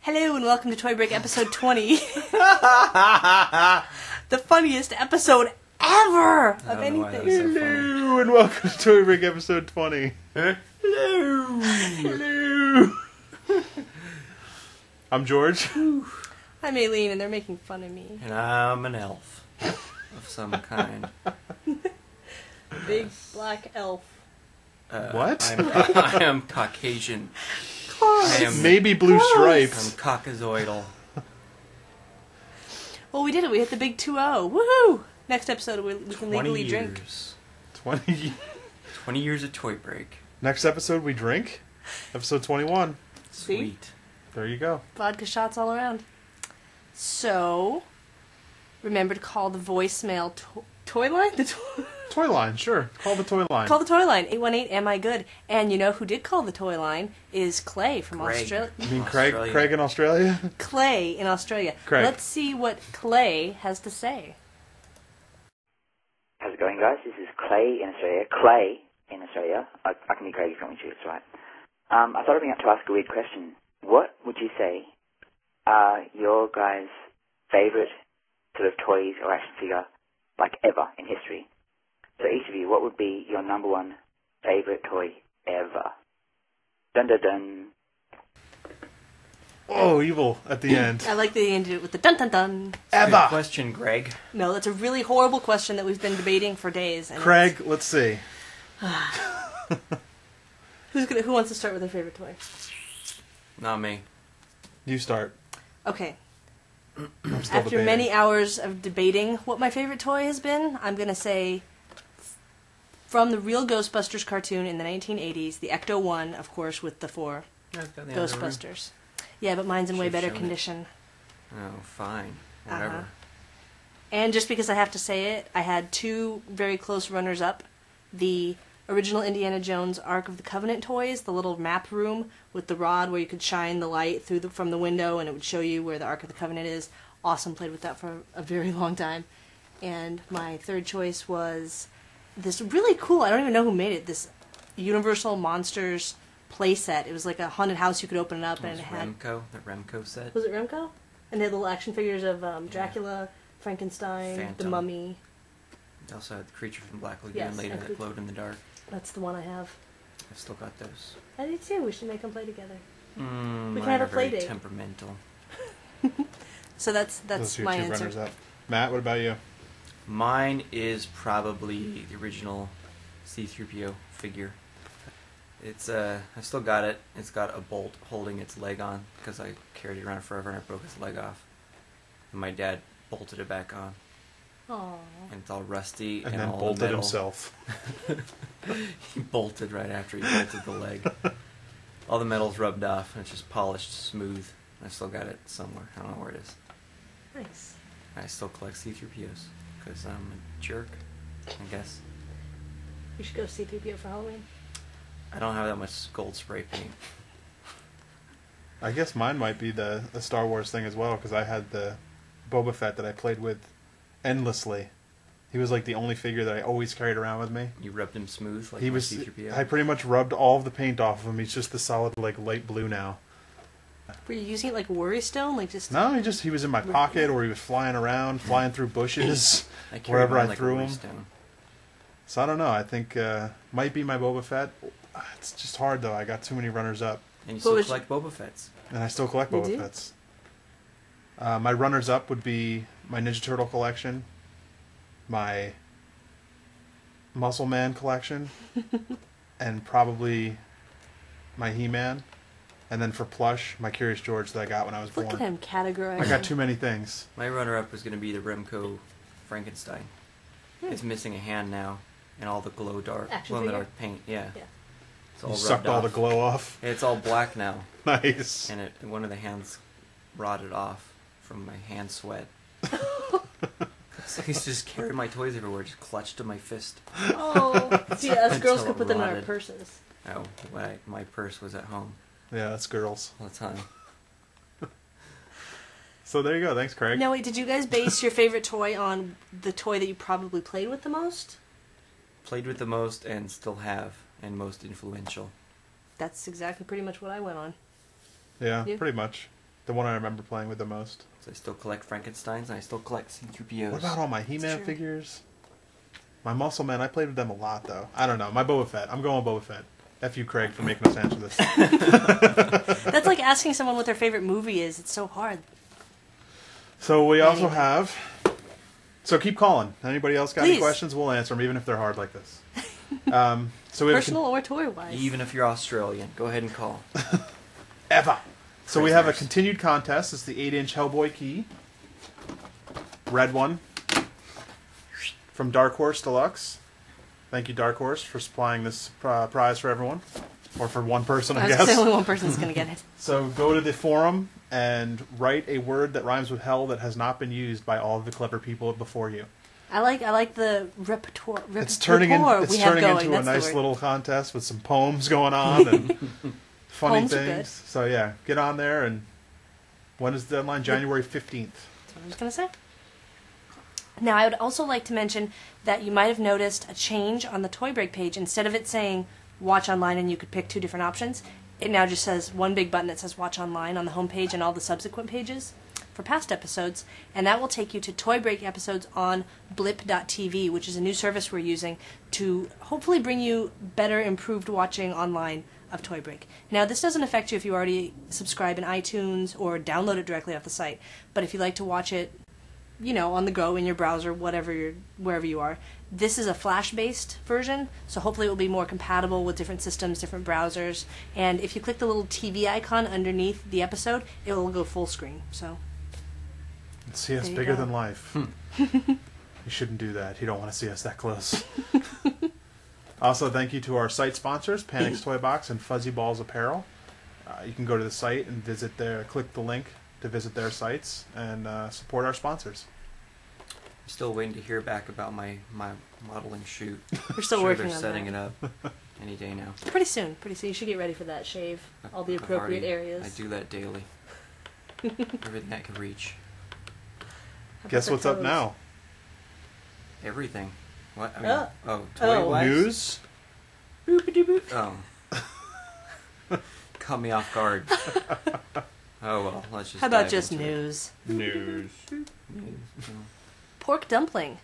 Hello and welcome to Toy Break episode 20. The funniest episode ever of anything. Hello and welcome to Toy Break episode 20. Hello. Hello. I'm George. I'm Aileen and they're making fun of me. And I'm an elf of some kind. Big black elf. What? I am Caucasian. I am Maybe blue I'm stripes. Caucasoidal. Well, we did it. We hit the big 2-0. Woohoo! Next episode we can 20 legally years. drink. 20. 20 years of Toy Break. Next episode we drink. Episode 21. Sweet. There you go. Vodka shots all around. So, remember to call the voicemail toy line? Toy line, sure. Call the toy line. Call the toy line, 818 Am I Good? And you know who did call the toy line is Clay from Greg. Australia. You mean Craig? Australia. Craig in Australia? Clay in Australia. Craig. Let's see what Clay has to say. How's it going, guys? This is Clay in Australia. Clay in Australia. I can be Craig if you want me to, it's right. I thought I'd bring up to ask a weird question. What would you say are your guys' favourite sort of toys or action figure, like ever in history? So each of you, what would be your number one favourite toy ever? Dun dun dun. Oh, evil at the end. I like that he ended it with the dun dun dun. Good Ever. question, Greg. No, that's a really horrible question that we've been debating for days. And Craig, let's see. who wants to start with their favorite toy? Not me. You start. Okay. I'm still After debating. many hours of debating what my favorite toy has been, I'm going to say from the real Ghostbusters cartoon in the 1980s, the Ecto-1, of course, with the four I've got the other room. Ghostbusters. Yeah, but mine's in way Should've better shown it. condition. Oh, fine. Whatever. Uh-huh. And just because I have to say it, I had two very close runners-up. The original Indiana Jones Ark of the Covenant toys, the little map room with the rod where you could shine the light through from the window and it would show you where the Ark of the Covenant is. Awesome, played with that for a very long time. And my third choice was this really cool, I don't even know who made it, this Universal Monsters playset. It was like a haunted house, you could open it up and Was it had... Remco, the Remco set. Was it Remco? And they had little action figures of Dracula, Frankenstein, the Phantom. Mummy. They also had the Creature from Black Lagoon Yes, later and that glowed in the dark. That's the one I have. I've still got those. I do too. We should make them play together. We Mine can have are a play very date. temperamental. So that's Those are your my two answer. runners up. Matt, what about you? Mine is probably the original C-3PO figure. It's I've still got it. It's got a bolt holding its leg on because I carried it around forever and I broke its leg off. And my dad bolted it back on, Aww. and it's all rusty And then all the bolted metal. himself. He bolted right after he bolted the leg. All the metal's rubbed off and it's just polished smooth. I still got it somewhere. I don't know where it is. Nice. I still collect C-3POs because I'm a jerk, I guess. You should go see 3PO for Halloween. I don't have that much gold spray paint. I guess mine might be the Star Wars thing as well, because I had the Boba Fett that I played with endlessly. He was like the only figure that I always carried around with me. You rubbed him smooth like He my was. C-3PO? I pretty much rubbed all of the paint off of him. He's just the solid like light blue now. Were you using it like Worry Stone? Like just... No, he was in my pocket, or he was flying around, flying through bushes, I carried wherever mine I like threw a him. stone. So I don't know. I think might be my Boba Fett. It's just hard though. I got too many runners up, And you What still was- collect Boba Fett's. and I still collect You Boba do? Fett's. My runners up would be my Ninja Turtle collection, my Muscle Man collection, and probably my He-Man. And then for plush, my Curious George that I got when I was Look born. at him categorizing. I got too many things. My runner-up was going to be the Remco Frankenstein. It's missing a hand now, and all the Action glow-in-the-dark figure? paint. Yeah. Yeah. It's all You rubbed sucked all the off. glow off. It's all black now, Nice. and one of the hands rotted off from my hand sweat. So I used to just carry my toys everywhere, just clutched to my fist. Oh, see, us girls Until could it put them in our rotted. purses. Oh, my purse was at home Yeah, that's girls. all the time. So there you go. Thanks, Craig. Now, wait, did you guys base your favorite toy on the toy that you probably played with the most? Played with the most and still have, and most influential. That's exactly pretty much what I went on. Yeah, You? pretty much. The one I remember playing with the most. So I still collect Frankensteins, and I still collect C-3POs. What about all my He-Man true. figures? My Muscle Man, I played with them a lot, though. I don't know. My Boba Fett. I'm going Boba Fett. F you, Craig, for making us answer this. That's like asking someone what their favorite movie is. It's so hard. So we also have... So keep calling. Anybody else got any Please. questions? We'll answer them, even if they're hard like this. So we have Personal or toy-wise. Even if you're Australian, go ahead and call. Ever. So we have a Prisoners. continued contest. It's the 8-inch Hellboy key. Red one. From Dark Horse Deluxe. Thank you, Dark Horse, for supplying this prize for everyone. Or for one person, I I was guess. gonna say only one person's going to get it. So go to the forum and write a word that rhymes with hell that has not been used by all of the clever people before you. I like the repertoire. It's turning, into we have a going. That's the nice word. little contest with some poems going on and funny Poems are good. things. So yeah, get on there. And when is the deadline? January 15th. That's what I was going to say. Now, I would also like to mention that you might have noticed a change on the Toy Break page. Instead of it saying watch online and you could pick 2 different options, it now just says one big button that says watch online on the home page and all the subsequent pages for past episodes. And that will take you to Toy Break episodes on blip.tv, which is a new service we're using to hopefully bring you better, improved watching online of Toy Break. Now, this doesn't affect you if you already subscribe in iTunes or download it directly off the site. But if you like to watch it, you know, on the go in your browser, wherever you are. This is a Flash-based version, so hopefully it will be more compatible with different systems, different browsers. And if you click the little TV icon underneath the episode, it will go full screen. So, See us There you bigger go. than life. You shouldn't do that. You don't want to see us that close. Also, thank you to our site sponsors, Panic's Toy Box and Fuzzy Balls Apparel. You can go to the site and click the link to visit their sites and support our sponsors. I'm still waiting to hear back about my modeling shoot. we're still Sure, working they're on setting that. it up any day now. Pretty soon. You should get ready for that. Shave all the I've appropriate already- areas. I do that daily. Everything I can reach. How about Guess the what's up toes? now? Everything. What? I mean, Oh. toy wise? News? Oh. Caught me off guard. Oh well, let's just. How about dive just into it. news? News. Pork Dumpling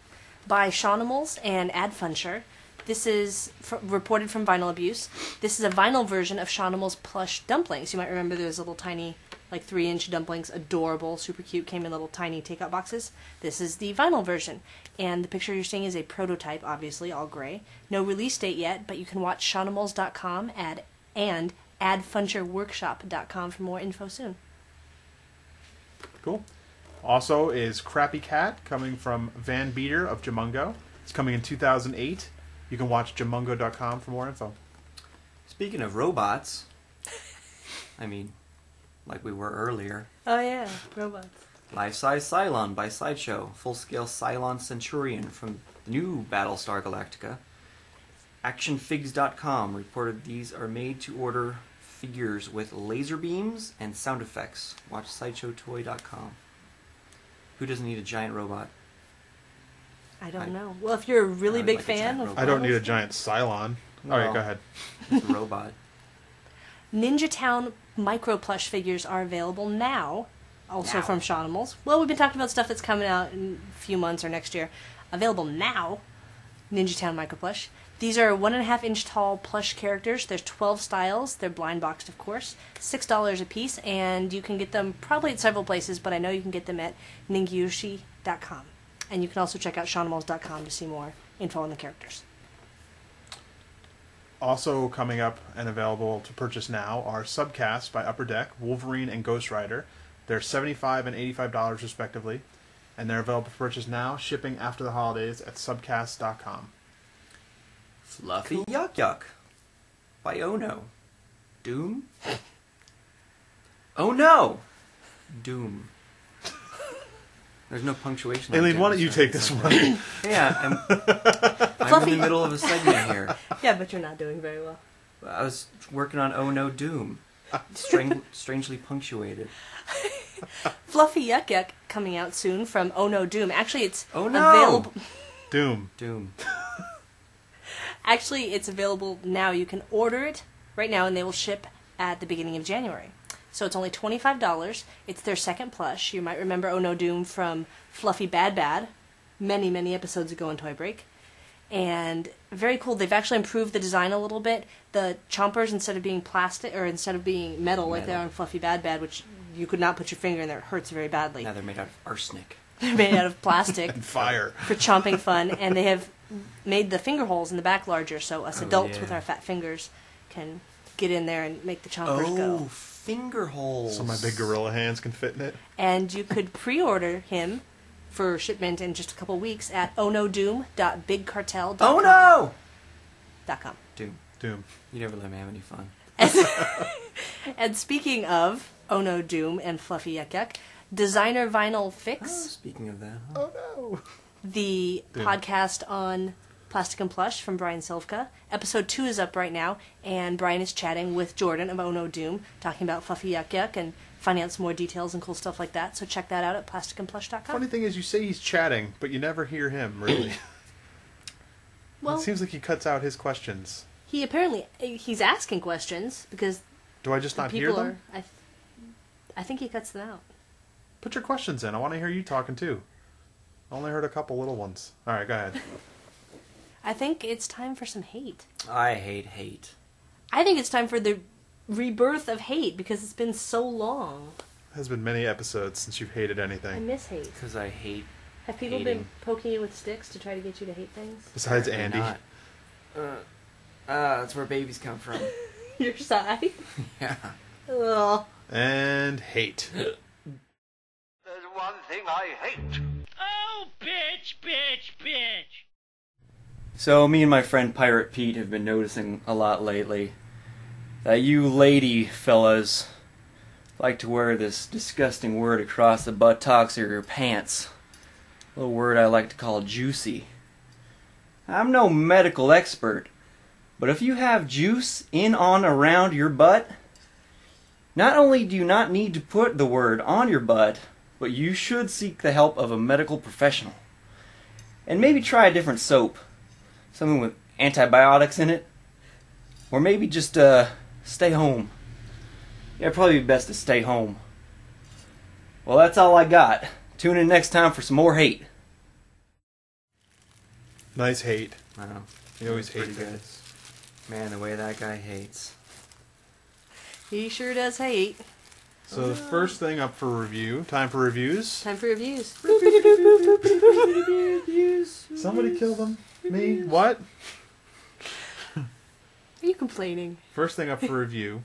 by Shawnimals and Adfuncher. This is reported from Vinyl Abuse. This is a vinyl version of Shawnimals plush dumplings. You might remember those little tiny, like 3-inch dumplings, adorable, super cute, came in little tiny takeout boxes. This is the vinyl version. And the picture you're seeing is a prototype, obviously, all gray. No release date yet, but you can watch Shawnimals.com and adfuncherworkshop.com for more info soon. Cool. Also is Crappy Cat, coming from Van Beater of Jamungo. It's coming in 2008. You can watch jamungo.com for more info. Speaking of robots, I mean, like we were earlier, Oh yeah, robots. Life-size Cylon by Sideshow, full-scale Cylon Centurion from the new Battlestar Galactica. ActionFigs.com reported these are made to order figures with laser beams and sound effects. Watch SideshowToy.com. Who doesn't need a giant robot? I don't know. Well, if you're a really I would big like a fan giant of robot. I don't need a robots, giant Cylon. All right, Well. go ahead. It's a robot. Ninja Town micro plush figures are available now, also Now. from Shawnimals. Well, we've been talking about stuff that's coming out in a few months or next year. Available now, Ninja Town micro plush. These are 1.5-inch tall plush characters. There's 12 styles. They're blind boxed, of course. $6 a piece, and you can get them probably at several places, but I know you can get them at ningyushi.com. And you can also check out shawnimals.com to see more info on the characters. Also coming up and available to purchase now are Subcast by Upper Deck, Wolverine and Ghost Rider. They're $75 and $85 respectively, and they're available for purchase now, shipping after the holidays at subcast.com. Fluffy Yuck Yuck by Ono. Doom? Oh no! Doom. There's no punctuation. on Aileen, why don't Doom, you so- take this one? Yeah, I'm Fluffy. in the middle of a segment here. Yeah, but you're not doing very well. I was working on Oh No Doom. Strangely punctuated. Fluffy Yuck Yuck coming out soon from Oh No Doom. Actually, it's Oh no! available. Doom. Doom. Actually, it's available now. You can order it right now, and they will ship at the beginning of January. So it's only $25. It's their second plush. You might remember Oh No Doom from Fluffy Bad Bad many, many episodes ago in Toy Break. And very cool. They've actually improved the design a little bit. The chompers, instead of being plastic, or instead of being metal like they are in Fluffy Bad Bad, which you could not put your finger in there, it hurts very badly. Now they're made out of arsenic. They're made out of plastic. And fire. For chomping fun, and they have made the finger holes in the back larger, so us adults with our fat fingers can get in there and make the chompers go. Oh, finger holes. So my big gorilla hands can fit in it. And you could pre-order him for shipment in just a couple weeks at ohnodoom.bigcartel.com. Oh no! .com. Doom. You never let me have any fun. And speaking of Oh No Doom and Fluffy Yuck Yuck, Designer Vinyl Oh, Fix, speaking of that. Oh no. the Doom. podcast on Plastic and Plush from Brian Silvka. Episode 2 is up right now, and Brian is chatting with Jordan of Oh No Doom, talking about Fluffy Yuck Yuck and finding out some more details and cool stuff like that. So check that out at plasticandplush.com. Funny thing is, you say he's chatting, but you never hear him, really. Well, It seems like he cuts out his questions. he apparently, he's asking questions because Do I just not hear people them? are, I think he cuts them out. Put your questions in. I want to hear you talking, too. I only heard a couple little ones. All right, go ahead. I think it's time for some hate. I hate hate. I think it's time for the rebirth of hate because it's been so long. It has been many episodes since you've hated I anything. miss hate. Because I hate Have people hating. been poking you with sticks to try to get you to hate things? Besides apparently Andy. not. That's where babies come from. Your side? Yeah. Ugh. And hate. There's one thing I hate. Oh, bitch, bitch, bitch. So me and my friend Pirate Pete have been noticing a lot lately that you lady fellas like to wear this disgusting word across the buttocks of your pants. A little word I like to call juicy. I'm no medical expert, but if you have juice in, on, around your butt, not only do you not need to put the word on your butt, but you should seek the help of a medical professional. And maybe try a different soap. Something with antibiotics in it. Or maybe just stay home. Yeah, it'd probably be best to stay home. Well, that's all I got. Tune in next time for some more hate. Nice hate. Wow. He always Pretty hates good. it. Man, the way that guy hates. He sure does hate. So the first thing up for review, time for reviews. Time for reviews. Somebody kill them. Me? What? Are you complaining? First thing up for review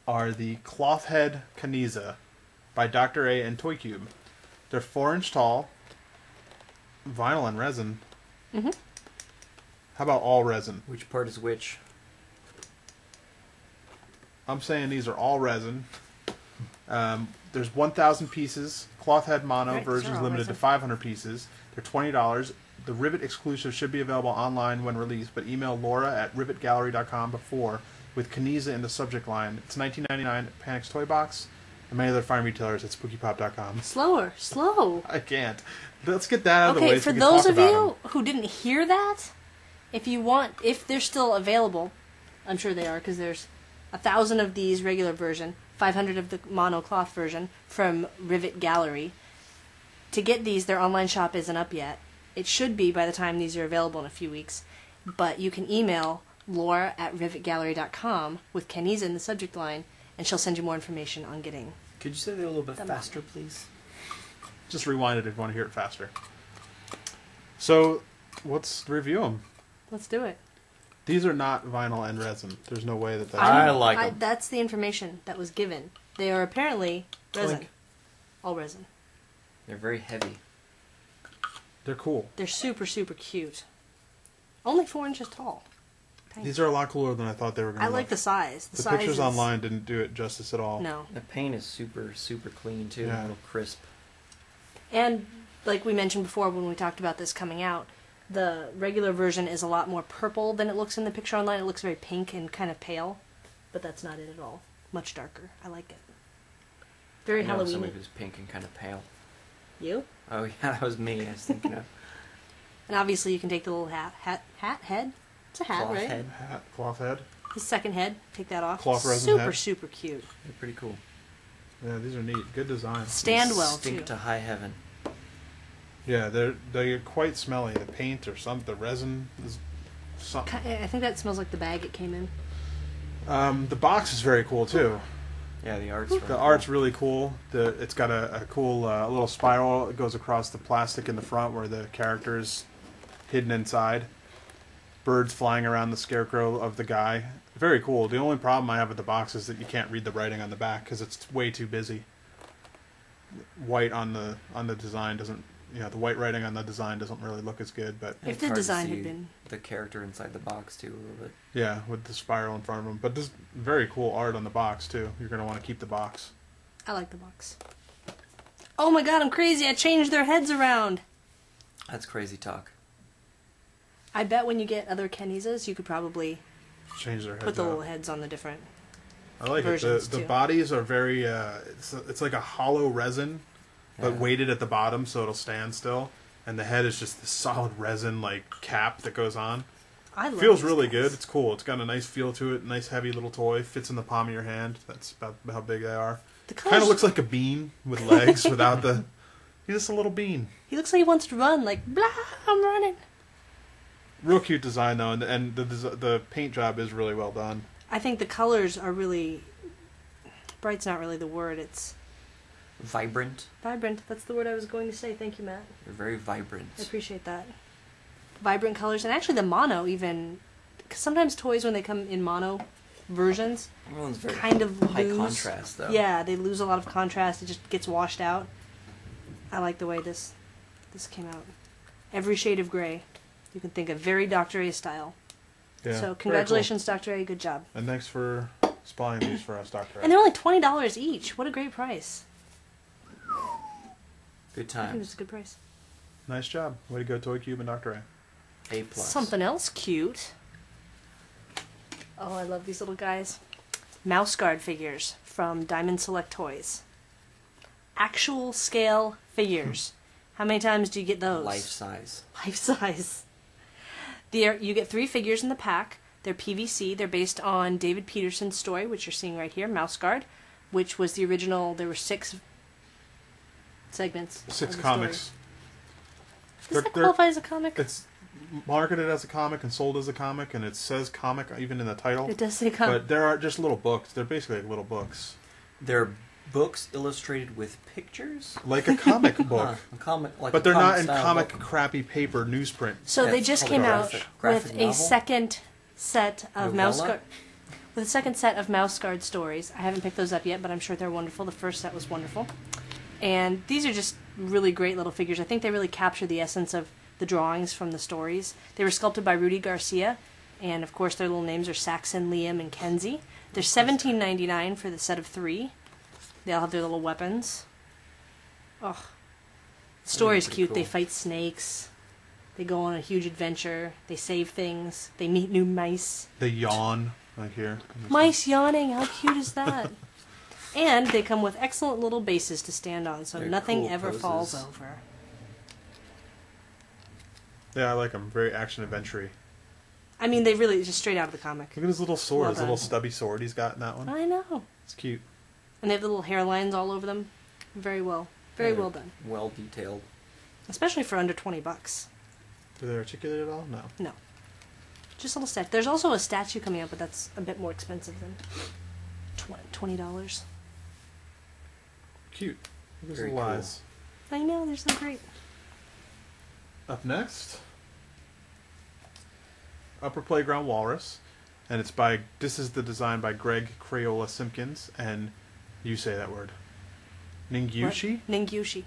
are the Cloth Head Kaniza by Dr. A and Toy Cube. They're 4-inch tall, vinyl and resin. Mm-hmm. How about all resin? Which part is which? I'm saying these are all resin. There's 1,000 pieces. Cloth Head Mono Right, version they're is all limited resin. to 500 pieces. They're $20. The Rivet exclusive should be available online when released, but email Laura at rivetgallery.com before with Kaniza in the subject line. It's $19.99 at Panic's Toy Box and many other fine retailers at spookypop.com. Slow. I can't. Let's get that out of the way Okay, so for we can those talk of about you them. who didn't hear that, if they're still available, I'm sure they are because there's 1,000 of these regular version, 500 of the mono cloth version from Rivet Gallery. To get these, their online shop isn't up yet. It should be by the time these are available in a few weeks. But you can email Laura at rivetgallery.com with Kaniza in the subject line, and she'll send you more information on getting. Could you say that a little bit Them faster, please? Just rewind it if you want to hear it faster. So, let's review them. Let's do it. These are not vinyl and resin. There's no way that that's... I like 'em. That's the information that was given. They are apparently resin. Twink. All resin. They're very heavy. They're cool. They're super, super cute. Only 4 inches tall. Tiny. These are a lot cooler than I thought they were going to I like the size. The size pictures is- online didn't do it justice at all. No. The paint is super, super clean, too. Yeah. A little crisp. And like we mentioned before when we talked about this coming out, the regular version is a lot more purple than it looks in the picture online. It looks very pink and kind of pale, but that's not it at all. Much darker. I like it. Very I know Halloween. somebody who's pink and kind of pale. You? Oh, yeah, that was me. I was thinking of And obviously you can take the little head. It's a hat, cloth right? head. Hat, cloth head. His second head, take that off. Cloth resin super, head. super cute. They're pretty cool. Yeah, these are neat. Good design. Stand They well, stink too. to high heaven. Yeah, they're quite smelly. The paint or the resin is something. I think that smells like the bag it came in. The box is very cool too. Yeah, the art's really The cool. art's really cool. It's got a cool little spiral that goes across the plastic in the front where the character's hidden inside. Birds flying around the scarecrow of the guy. Very cool. The only problem I have with the box is that you can't read the writing on the back because it's way too busy. White on the design doesn't. The white writing on the design doesn't really look as good, but If It's the hard to design had see been... the character inside the box too a little bit. yeah, with the spiral in front of them. But this very cool art on the box too. You're gonna want to keep the box. I like the box. Oh my god, I'm crazy. I changed their heads around. That's crazy talk. I bet when you get other Kennys's, you could probably Change their heads. put the out. little heads on the different... I like it. versions, The too. bodies are very. It's like a hollow resin, but Yeah. weighted at the bottom so it'll stand still. And the head is just this solid resin like cap that goes on. I love Feels these really guys. good. It's cool. It's got a nice feel to it. Nice heavy little toy. Fits in the palm of your hand. That's about how big they are. The Kind colors... of looks like a bean with legs without the. He's just a little bean. He looks like he wants to run, like, blah, I'm running. Real cute design though, and the paint job is really well done. I think the colors are really... Bright's not really the word, it's Vibrant. vibrant. That's the word I was going to say. Thank you, Matt. They're very vibrant. I appreciate that. Vibrant colors, and actually the mono even... Because sometimes toys, when they come in mono versions, Everyone's very kind of high lose... contrast though. Yeah, they lose a lot of contrast. It just gets washed out. I like the way this came out. Every shade of gray. You can think of very Dr. A style. Yeah. So very congratulations, Dr. A. Good job. cool. And thanks for supplying these for us, Dr. And they're only $20 each. What a great price. Good I think times. it's a good price. Nice job. Way to go, Toy Cube and Dr. A. A plus. Something else cute. Oh, I love these little guys. Mouse Guard figures from Diamond Select Toys. Actual scale figures. How many times do you get those? Life size. Life size. You get 3 figures in the pack. They're PVC. They're based on David Peterson's story, which you're seeing right here, Mouse Guard, which was the original. There were 6 segments. 6 of the comics. story. Does They're- that they're- qualify as a comic? It's marketed as a comic and sold as a comic, and it says comic even in the title. It does say comic. But there are just little books. They're basically like little books, They're books illustrated with pictures. like a comic book. A comic, like But a they're not in comic-style comic book. crappy paper newsprint. So Yeah, they it's just called came a out graphic with novel? a second set of Mouse Novella? Guard. With a second set of Mouse Guard stories. I haven't picked those up yet, but I'm sure they're wonderful. The first set was wonderful. And these are just really great little figures. I think they really capture the essence of the drawings from the stories. They were sculpted by Rudy Garcia, and of course their little names are Saxon, Liam, and Kenzie. They're $17.99 for the set of 3. They all have their little weapons. Oh, the story is pretty cute. cool. They fight snakes. They go on a huge adventure. They save things. They meet new mice. They yawn like here. Mice yawning. How cute is that? And they come with excellent little bases to stand on, so They're nothing cool ever falls poses. over. Yeah, I like them. Very action adventure-y. I mean, they really just straight out of the comic. Look at his little sword. Well His little done. stubby sword he's got in that one. I know. It's cute. And they have the little hairlines all over them. Very well. Very They're well done. Well detailed. Especially for under $20. Do they articulate it all? No. No. Just a little statue. There's also a statue coming up, but that's a bit more expensive than $20. Cute. Look at his Very little cool. eyes. I know, they're so great. Up next, Upper Playground Walrus, and this is the design by Greg Crayola Simpkins, and you say that word. Ningyushi? What? Ningyushi.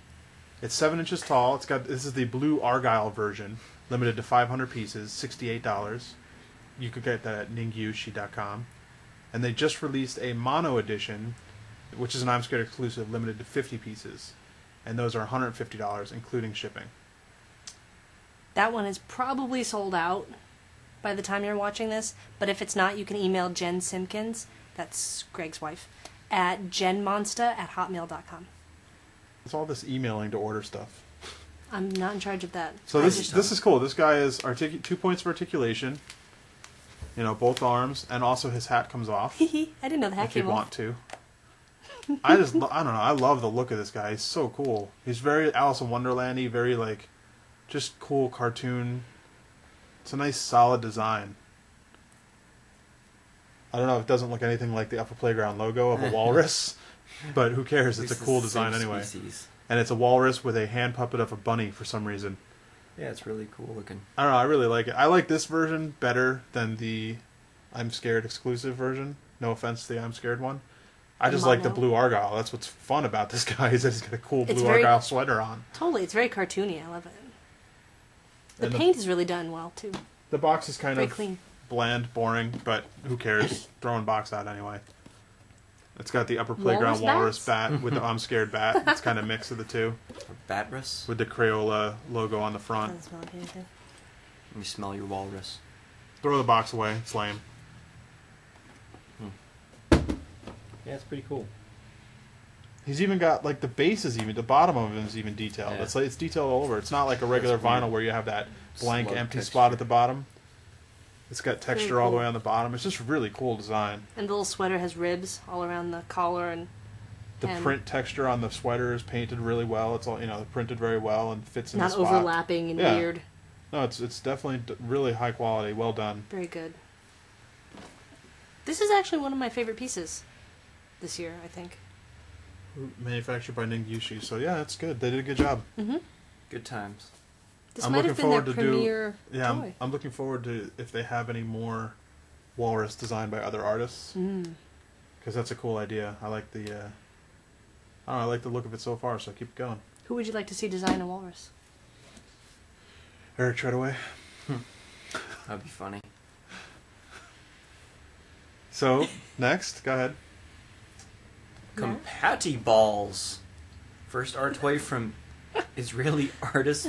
It's 7 inches tall. This is the blue Argyle version, limited to 500 pieces, $68. You could get that at ningyushi.com. And they just released a mono edition, which is an I'm Scared exclusive, limited to 50 pieces. And those are $150, including shipping. That one is probably sold out by the time you're watching this, but if it's not, you can email Jen Simpkins, that's Greg's wife, at jenmonsta@hotmail.com. It's all this emailing to order stuff. I'm not in charge of that. So I this just- is cool. This guy is 2 points of articulation. You know, both arms, and also his hat comes off I didn't know the hat if you came off. want to. I don't know. I love the look of this guy. He's so cool. He's very Alice in Wonderland-y, very like, just cool cartoon. It's a nice, solid design. I don't know. It doesn't look anything like the Upper Playground logo of a walrus, but who cares? At It's a least cool the same design anyway. species. And it's a walrus with a hand puppet of a bunny for some reason. Yeah, it's really cool looking. I don't know. I really like it. I like this version better than the I'm Scared exclusive version. No offense to the I'm Scared one. I just like the Mono. blue Argyle. That's what's fun about this guy is that he's got a cool It's blue very- Argyle sweater on. Totally, it's very cartoony. I love it. The And paint is really done well too. The box is kind Very of clean. bland, boring, but who cares? Throwing box out anyway. It's got the Upper Playground Walrus walrus bat with the I'm Scared bat. It's kind of a mix of the two Or Batrus. with the Crayola logo on the front. Doesn't smell like anything. Let me smell your walrus. Throw the box away. It's lame. Yeah, it's pretty cool. He's even got like the base is even the bottom of him is even detailed. Yeah. It's like it's detailed all over. It's not like a regular That's weird. vinyl where you have that blank Slug empty texture. spot at the bottom. It's got texture all the cool. way on the bottom. It's just really cool design. And the little sweater has ribs all around the collar and The And- print texture on the sweater is painted really well. It's all printed very well and fits in not the spot. overlapping and Yeah. weird. No, it's definitely really high quality. Well done. Very good. This is actually one of my favorite pieces this year, I think. Manufactured by Ningyushi. So yeah, it's good. They did a good job. Mm-hmm. Good times. This I'm might looking have been their forward to do- premiere Yeah, toy. I'm looking forward to if they have any more walrus designed by other artists. Mm. Because that's a cool idea. I like the, I don't know, I like the look of it so far, so keep going. Who would you like to see design a walrus? Eric Treadaway. That'd be funny. So, next, go ahead. Compati balls. First art toy from Israeli artist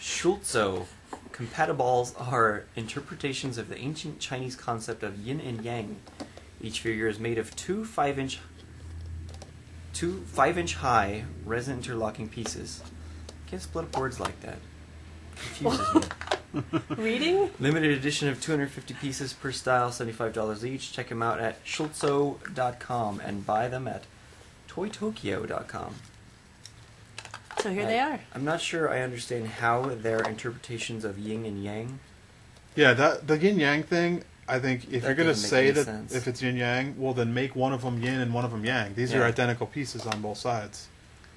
Schultzo. Compatibles are interpretations of the ancient Chinese concept of yin and yang. Each figure is made of two 5-inch high resin interlocking pieces. Can't split up words like that. Confuses me. Reading? Limited edition of 250 pieces per style, $75 each. Check them out at schultzo.com and buy them at toytokyo.com. So here they are. I'm not sure I understand how their interpretations of yin and yang. Yeah, the yin yang thing, I think if That you're going to doesn't make say any that sense. if it's yin yang, well then make one of them yin and one of them yang. These are Yeah. identical pieces on both sides.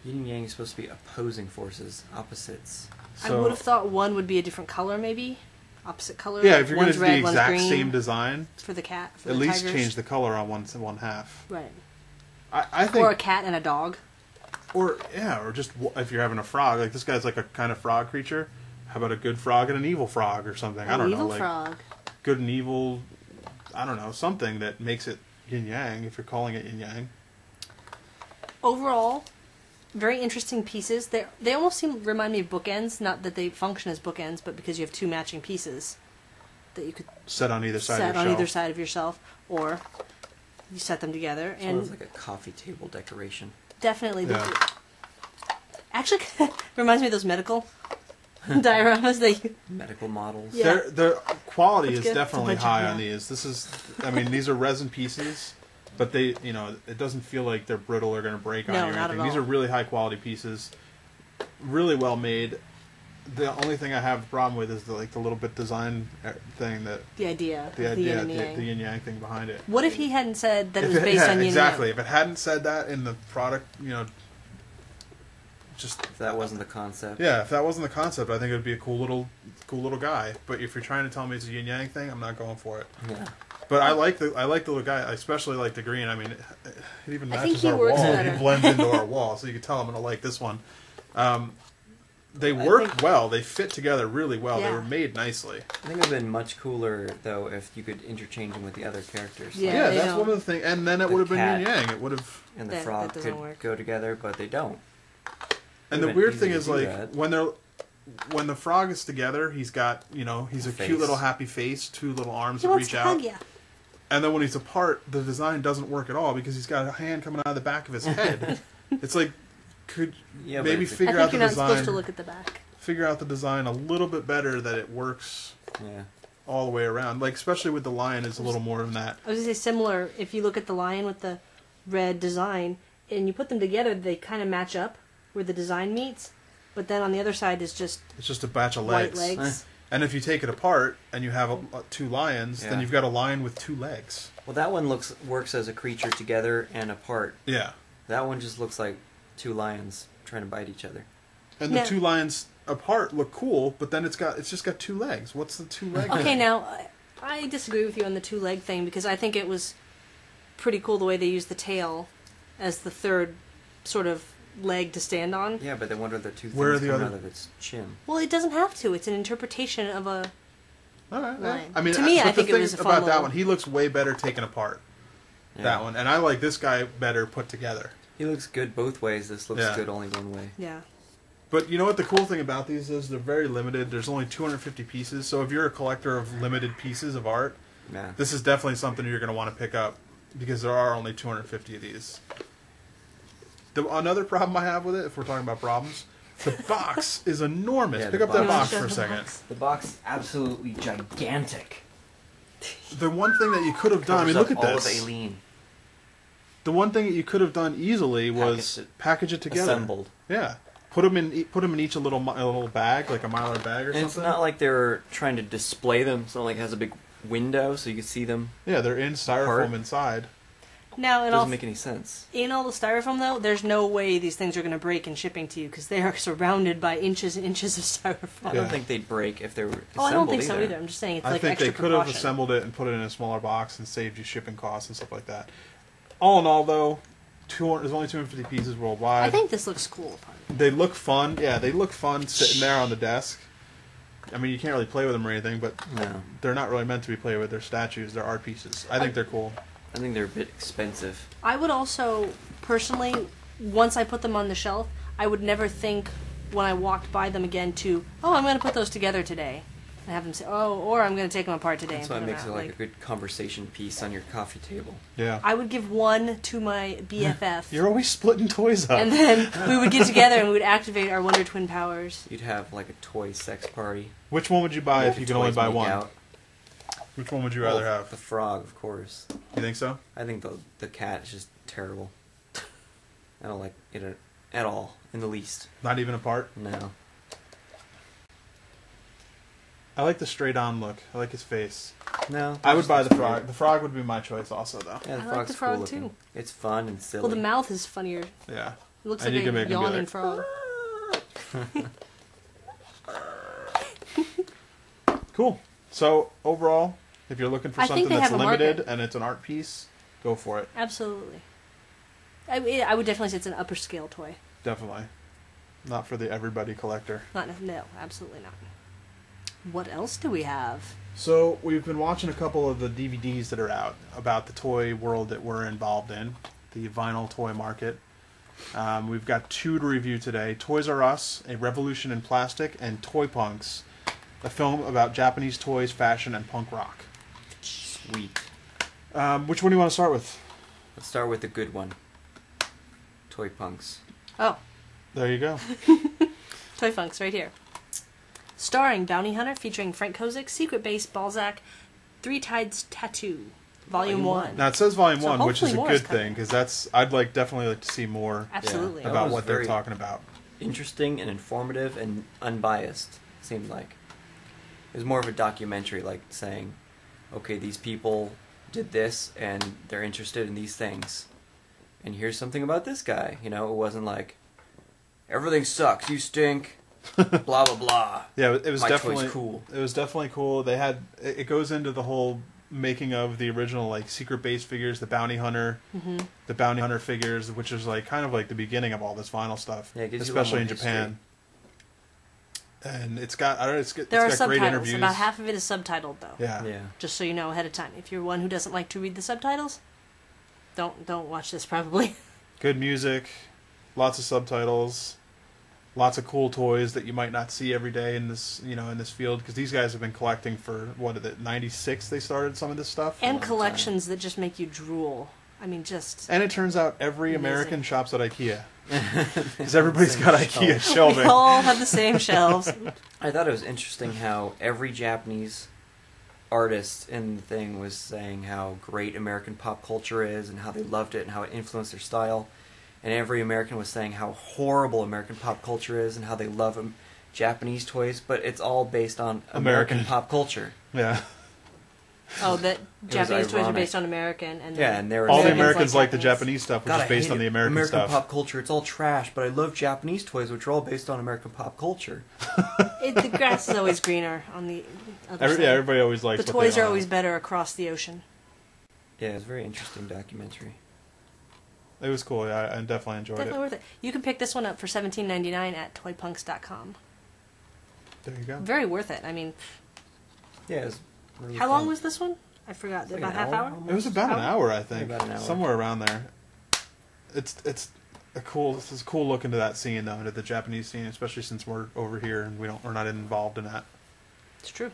Yin and yang is supposed to be opposing forces, opposites. I So, would have thought one would be a different color, maybe. Opposite color. yeah, like if you're going one's to do the red, one's exact green. same design, For the cat. For at the least tigers. change the color on one half. Right. I think Or a cat and a dog. Or just if you're having a frog, like this guy's like a kind of frog creature. How about a good frog and an evil frog or something? I don't know, Evil like frog. good and evil. I don't know, something that makes it yin yang. If you're calling it yin yang, Overall, very interesting pieces. They almost remind me of bookends. Not that they function as bookends, but because you have two matching pieces that you could set on either side set of your on shelf. either side of your shelf, or you set them together. Sort And of like a coffee table decoration. definitely, Yeah. actually, reminds me of those medical dioramas that you. Medical models. Yeah. The quality That's is good. definitely It's a bunch high of- on these. This is, I mean, these are resin pieces, but they, it doesn't feel like they're brittle or going to break on No, you or not at anything. These all. are really high quality pieces, really well made. The only thing I have a problem with is the little bit design thing that The idea. the of the yin idea, and the yang. the yin yang thing behind it. What if he hadn't said that it If was based yeah, on yin exactly. and If it hadn't said that in the product, just If that wasn't the concept. yeah, if that wasn't the concept, I think it would be a cool little guy. But if you're trying to tell me it's a yin yang thing, I'm not going for it. Yeah. But I like the little guy. I especially like the green. I mean, it even I think matches he our works wall. better. He blends into our wall, so you can tell I'm gonna like this one. They work think- well. They fit together really well. They Yeah. were made nicely. I think it would have been much cooler, though, if you could interchange them with the other characters. Yeah, Yeah, they that's don't. one of the things. And then it The would have been cat. yin yang. It would have. And the That frog doesn't could work. go together, but they don't. And the Would've been weird easy thing to is, do like, that. when the frog is together, he's got, he's a Face. cute little happy face, two little arms He that wants reach to out. hug you. And then when he's apart, the design doesn't work at all because he's got a hand coming out of the back of his head. It's like, could Yeah, but maybe if it- I figure think out the you're not design. supposed to look at the back. Figure out the design a little bit better that it works. Yeah. all the way around. Like, especially with the lion, is a little more than that. I was going to say similar, if you look at the lion with the red design, and you put them together, they kind of match up where the design meets, but then on the other side is just It's just a batch of white legs. legs. And if you take it apart and you have two lions, Yeah. then you've got a lion with two legs. Well, that one works as a creature together and apart. Yeah. That one just looks like two lions trying to bite each other. And the Now- two lions apart look cool, but then it's just got two legs. What's the two legs? Okay, now, I disagree with you on the two-leg thing, because I think it was pretty cool the way they used the tail as the third sort of leg to stand on. Yeah, but then what are the two things Where are the coming other- out of its chin? Well, it doesn't have to. It's an interpretation of a... All right. Yeah. Lion. I mean, To me, but I think the it thing was a fun about that little- one, he looks way better taken apart. Yeah. That one, and I like this guy better put together. He looks good both ways. This looks Yeah. good only one way. Yeah. But you know what the cool thing about these is? They're very limited. There's only 250 pieces, so if you're a collector of limited pieces of art, Yeah. this is definitely something you're going to want to pick up, because there are only 250 of these. Another problem I have with it, if we're talking about problems, the box is enormous. Yeah, Pick the up that box. box for a second. The box is absolutely gigantic. The one thing that you could have done, I mean, look at all this. of Aileen The one thing that you could have done easily was package it together. assembled. Yeah, put them in each a little bag, like a Mylar bag or And it's something. not like they're trying to display them. It's not like it has a big window so you can see them. Yeah, they're in styrofoam Apart. inside. Now, It in doesn't make any sense. all the styrofoam, though, there's no way these things are going to break in shipping to you, because they are surrounded by inches and inches of styrofoam. I don't think they'd break if they were assembled Oh, I don't think so either. either. I'm just saying it's I like think extra they could have precaution. assembled it and put it in a smaller box and saved you shipping costs and stuff like that. All in all, though, there's only 250 pieces worldwide. I think this looks cool. They look fun. Yeah, they look fun sitting there on the desk. I mean, you can't really play with them or anything, but No. they're not really meant to be played with. They're statues. They're art pieces. I think they're cool. I think they're a bit expensive. I would also, personally, once I put them on the shelf, I would never think when I walked by them again to, oh, I'm going to put those together today. And have them say, oh, or I'm going to take them apart today. That's and why it put them makes it out. like a good conversation piece on your coffee table. Yeah. I would give one to my BFF. You're always splitting toys up. And then we would get together and we would activate our Wonder Twin powers. You'd have like a toy sex party. Which one would you buy if you could only Toys buy make one? out. Which one would you rather Well, have? The frog, of course. You think so? I think the cat is just terrible. I don't like it at all, in the least. Not even a part? No. I like the straight on look. I like his face. No. I would buy the frog. The frog would be my choice also, though. Yeah, the I like frog's the frog, cool looking. too. It's fun and silly. Well, the mouth is funnier. It Yeah. looks And you like can a make 'em do yawning that. frog. Cool. So, overall, if you're looking for I think something they that's have a limited market. and it's an art piece, go for it. Absolutely. I would definitely say it's an upper scale toy. Definitely. Not for the everybody collector. No, absolutely not. What else do we have? So, we've been watching a couple of the DVDs that are out about the toy world that we're involved in, the vinyl toy market. We've got two to review today. Toys R Us, A Revolution in Plastic, and Toy Punks, a film about Japanese toys, fashion, and punk rock. Sweet. Which one do you want to start with? Let's start with the good one. Toy Punks. Oh, There you go. Toy Funks right here. Starring Bounty Hunter, featuring Frank Kozik, Secret Base, Balzac, Three Tides Tattoo, Volume 1. Now, it says Volume So 1, which is a hopefully more good is coming. thing, because definitely like to see more Absolutely. Yeah. about was what they're very- talking about. Interesting and informative and unbiased, seemed like. It was more of a documentary, like saying, okay, these people did this and they're interested in these things. And here's something about this guy. You know, it wasn't like, everything sucks, you stink, blah, blah, blah. Yeah, it was My definitely toy's cool. It was definitely cool. They had it goes into the whole making of the original like Secret Base figures, the Bounty Hunter, the Bounty Hunter figures, which is like kind of like the beginning of all this vinyl stuff, Yeah, it gives you a lot especially in more Japan. And it's got I don't know, it's There got are great subtitles. interviews. About half of it is subtitled, though. Yeah. Yeah. Just so you know ahead of time. If you're one who doesn't like to read the subtitles, don't watch this probably. Good music, lots of subtitles, lots of cool toys that you might not see every day in this in this field, because these guys have been collecting for what is it, 96 they started some of this stuff. And long time. collections that just make you drool. I mean, just... And it turns out every Amazing. American shops at IKEA. Because everybody's got IKEA We shelving. all have the same shelves. I thought it was interesting how every Japanese artist in the thing was saying how great American pop culture is and how they loved it and how it influenced their style. And every American was saying how horrible American pop culture is and how they love Japanese toys, but it's all based on American pop culture. Yeah. Oh, that Japanese toys are ironic. based on American, and Yeah, and they were All the saying, Americans like the Japanese. Japanese stuff, which God, is I based hate on the it. American stuff. pop culture, it's all trash, but I love Japanese toys, which are all based on American pop culture. The grass is always greener on the other side. Yeah, everybody always likes The what toys they are always better across the ocean. Yeah, it's a very interesting documentary. It was cool. Yeah, I definitely enjoyed Definitely it. worth it. You can pick this one up for $17.99 at toypunks.com. There you go. Very worth it. I mean, Yeah, it was really how long fun. was this one? I forgot. Like About an half hour, hour? almost? It was about an hour, I think. About an hour. Somewhere around there. It's a cool. This is a cool look into that scene though, into the Japanese scene, especially since we're over here and we're not involved in that. It's true.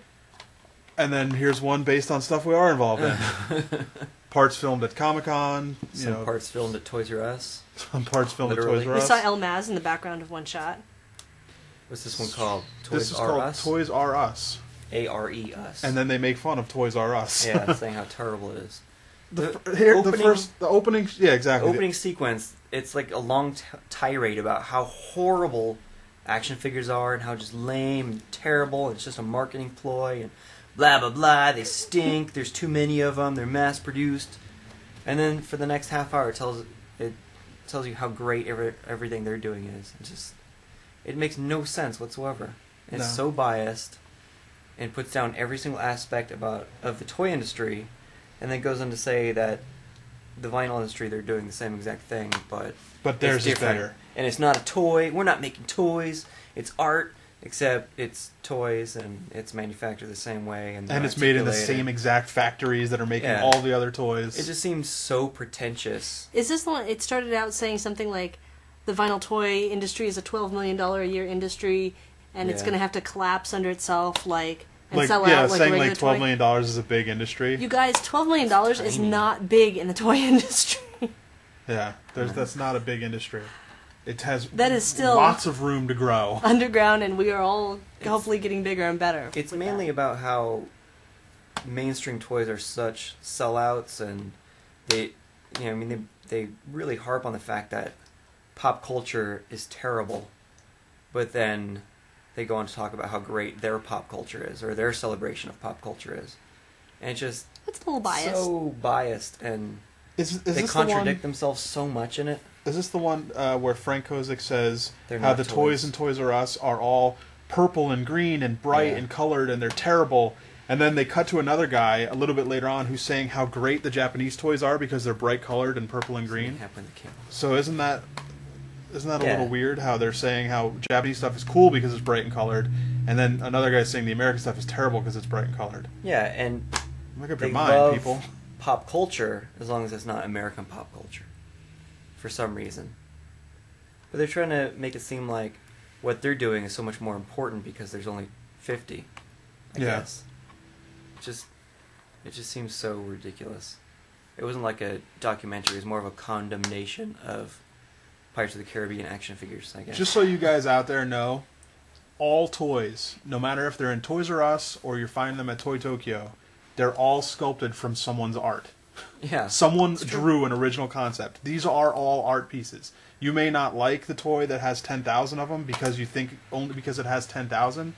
And then here's one based on stuff we are involved in. Parts filmed at Comic-Con. Some parts filmed at Toys R Us. Some parts filmed Literally. at Toys R We Us. saw El Maz in the background of one shot. What's this one called? This Toys is R called Us? Toys R Us. A-R-E Us. And then they make fun of Toys R Us. Yeah, saying how terrible it is. the opening- opening. Yeah, exactly. Opening sequence, it's like a long tirade about how horrible action figures are and how just lame and terrible. It's just a marketing ploy and blah, blah, blah. They stink. There's too many of them. They're mass-produced. And then for the next half hour, it tells you how great everything they're doing is. It makes no sense whatsoever. It's No. so biased and puts down every single aspect of the toy industry, and then goes on to say that the vinyl industry, they're doing the same exact thing, but theirs it's is different. better. And it's not a toy. We're not making toys. It's art, except it's toys and it's manufactured the same way. And And it's made in the articulated. same exact factories that are making Yeah. all the other toys. It just seems so pretentious. Is this the one? It started out saying something like the vinyl toy industry is a $12 million a year industry, and it's Yeah. going to have to collapse under itself, and like, sell yeah, out like a saying regular like $12 toy. million is a big industry. You guys, $12 million is Tiny. not big in the toy industry. Yeah, that's not a big industry. It has That is still- lots of room to grow. Underground, and we are all hopefully getting bigger and better. It's with mainly that. about how mainstream toys are such sellouts, and they really harp on the fact that pop culture is terrible, but then they go on to talk about how great their pop culture is, or their celebration of pop culture is, and it's just It's a little biased. so biased, and Is they this contradict themselves so much in it. Is this the one where Frank Kozik says They're how not the toys. toys in Toys R Us are all purple and green and bright Yeah. and colored and they're terrible? And then they cut to another guy a little bit later on who's saying how great the Japanese toys are because they're bright colored and purple and Something green. happened to Kim. So isn't that a Yeah. little weird how they're saying how Japanese stuff is cool because it's bright and colored, and then another guy's saying the American stuff is terrible because it's bright and colored? Yeah, and Make up they your mind, love people. pop culture as long as it's not American pop culture, for some reason. But they're trying to make it seem like what they're doing is so much more important because there's only 50. I Yeah. guess. It just seems so ridiculous. It wasn't like a documentary. It was more of a condemnation of Pirates of the Caribbean action figures, I guess. Just so you guys out there know, all toys, no matter if they're in Toys R Us or you're finding them at Toy Tokyo, they're all sculpted from someone's art. yeah. Someone drew an original concept. These are all art pieces. You may not like the toy that has 10,000 of them because you think only because it has 10,000.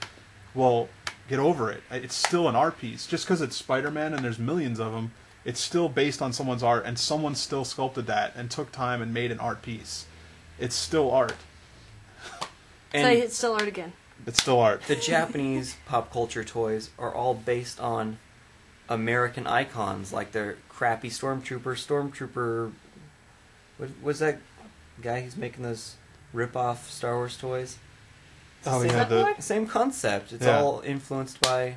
Well, get over it. It's still an art piece. Just because it's Spider-Man and there's millions of them, it's still based on someone's art, and someone still sculpted that and took time and made an art piece. It's still art. And Say it's still art again. It's still art. the Japanese pop culture toys are all based on American icons, like their crappy Stormtrooper. What was that guy who's making those rip-off Star Wars toys? Oh, Same- yeah, the- same concept. It's Yeah. all influenced by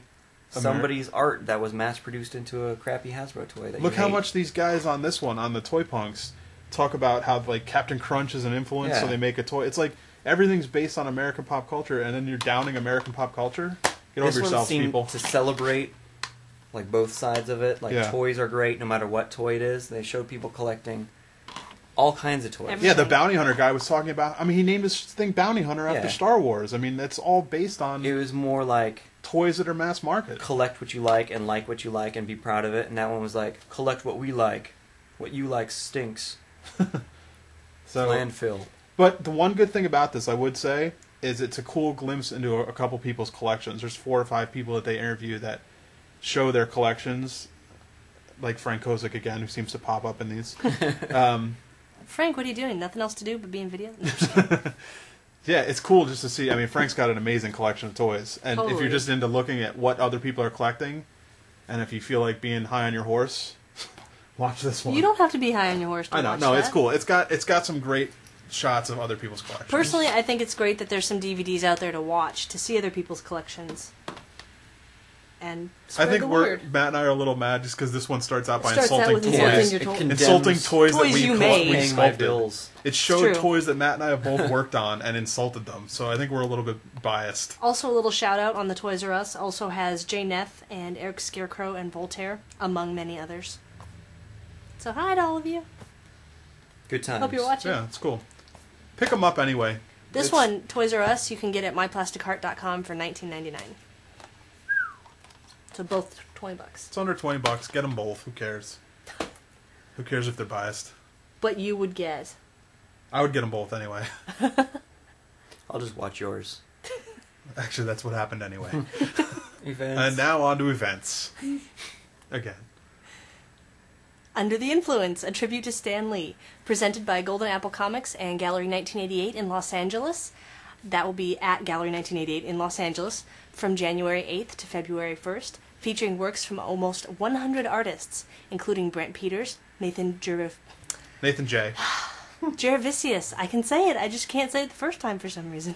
somebody's art that was mass-produced into a crappy Hasbro toy. That Look you how hate. much these guys on this one, on the Toy Punks, talk about how like Captain Crunch is an influence, so Yeah. they make a toy. It's like everything's based on American pop culture, and then you're downing American pop culture. Get This over one yourselves, seemed people. to celebrate like both sides of it. Like Yeah. toys are great no matter what toy it is. They showed people collecting all kinds of toys. Every- Yeah, the bounty hunter guy was talking about. I mean, he named his thing Bounty Hunter after Yeah. Star Wars. I mean, that's all based on It was more like toys that are mass market. collect what you like what you like, and be proud of it. And that one was like, collect what we like. What you like stinks. So, Landfill. but the one good thing about this, I would say, is it's a cool glimpse into a couple people's collections. There's 4 or 5 people that they interview that show their collections, like Frank Kozik again, who seems to pop up in these. Frank, what are you doing? Nothing else to do but be in video? Yeah, it's cool just to see. I mean, Frank's got an amazing collection of toys, and if Totally. you're just into looking at what other people are collecting, and if you feel like being high on your horse, watch this one. You don't have to be high on your horse to I know. watch No, that. it's cool. It's got some great shots of other people's collections. Personally, I think it's great that there's some DVDs out there to watch, to see other people's collections. And spread I think the we're word. Matt and I are a little mad just because this one starts out by Starts out insulting with toys. insulting your it toys. condemns Insulting toys that Toys we you we made. paying my sculpted. bills. It showed true. toys that Matt and I have both worked on and insulted them. So I think we're a little bit biased. Also, a little shout out on the Toys R Us also has Jay Neth and Eric Scarecrow and Voltaire, among many others. So hi to all of you. Good times. Hope you're watching. Yeah, it's cool. Pick them up anyway. This It's- one, Toys R Us, you can get at myplasticheart.com for $19.99. So both $20. It's under $20. Get them both. Who cares? Who cares if they're biased? But you would get. I would get them both anyway. I'll just watch yours. Actually, that's what happened anyway. Events. And now on to events. Again. Under the Influence, a tribute to Stan Lee, presented by Golden Apple Comics and Gallery 1988 in Los Angeles. That will be at Gallery 1988 in Los Angeles from January 8th to February 1st, featuring works from almost 100 artists, including Brent Peters, Nathan Nathan J. Gervisius. I can say it, I just can't say it the first time for some reason.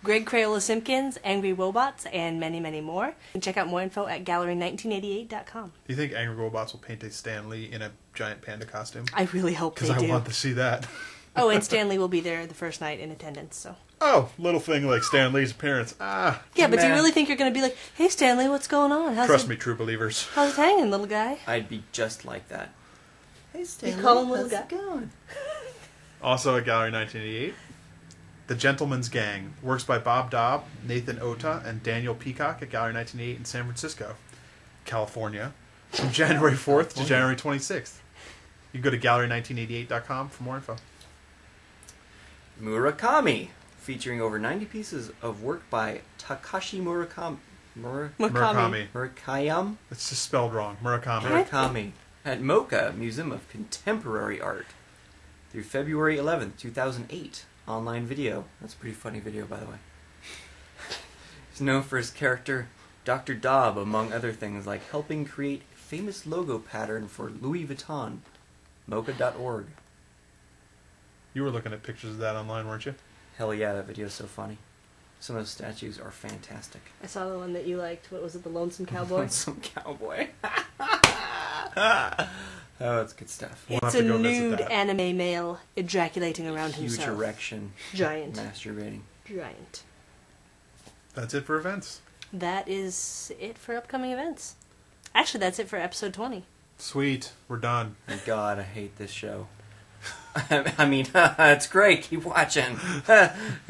Greg Crayola Simpkins, Angry Robots, and many, many more. And check out more info at gallery1988.com. Do you think Angry Robots will paint a Stan Lee in a giant panda costume? I really hope they Because I do. want to see that. Oh, and Stanley will be there the first night in attendance, so. Oh, little thing like Stan Lee's appearance. Ah, Yeah, but do you Nah. really think you're going to be like, hey, Stanley, what's going on? trust me, true believers. How's it hanging, little guy? I'd be just like that. Hey, Stanley, call him little how's guy? it going? Also at Gallery 1988, The Gentleman's Gang. Works by Bob Daub, Nathan Ota, and Daniel Peacock at Gallery 1988 in San Francisco, California, from January 4th to January 26th. You can go to gallery1988.com for more info. Murakami, featuring over 90 pieces of work by Takashi Murakami. Murakami. Murakami? It's just spelled wrong. Murakami. Murakami at MoCA, Museum of Contemporary Art, through February 11th, 2008. Online video. That's a pretty funny video, by the way. He's known for his character, Dr. Daub, among other things, like helping create a famous logo pattern for Louis Vuitton. MoCA.org. You were looking at pictures of that online, weren't you? Hell yeah, that video's so funny. Some of those statues are fantastic. I saw the one that you liked. What was it, the Lonesome Cowboy? Some cowboy. Oh, it's good stuff. We'll It's have a to go visit nude that. anime male ejaculating around Huge himself. erection. Giant. Masturbating. Giant. That's it for events. That is it for upcoming events. Actually, that's it for episode 20. Sweet. We're done. My God, I hate this show. I mean, it's great. Keep watching.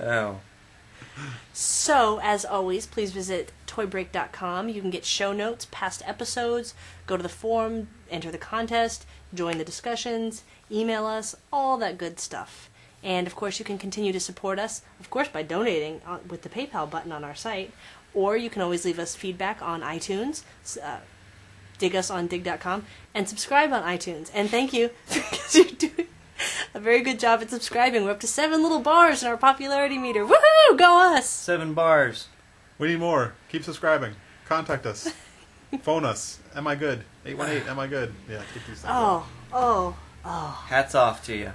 Oh. So, as always, please visit toybreak.com. You can get show notes, past episodes, go to the forum, enter the contest, join the discussions, email us, all that good stuff. And, of course, you can continue to support us, of course, by donating with the PayPal button on our site, or you can always leave us feedback on iTunes, dig us on dig.com, and subscribe on iTunes. And thank you, because you're doing a very good job at subscribing. We're up to 7 little bars in our popularity meter. Woohoo! Go us! 7 bars. We need more. Keep subscribing. Contact us. Phone us. Am I good? 818. Am I good? Yeah, keep these things up. Oh. Hats off to you.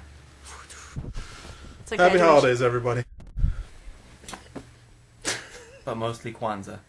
It's like Happy graduation. holidays, everybody. But mostly Kwanzaa.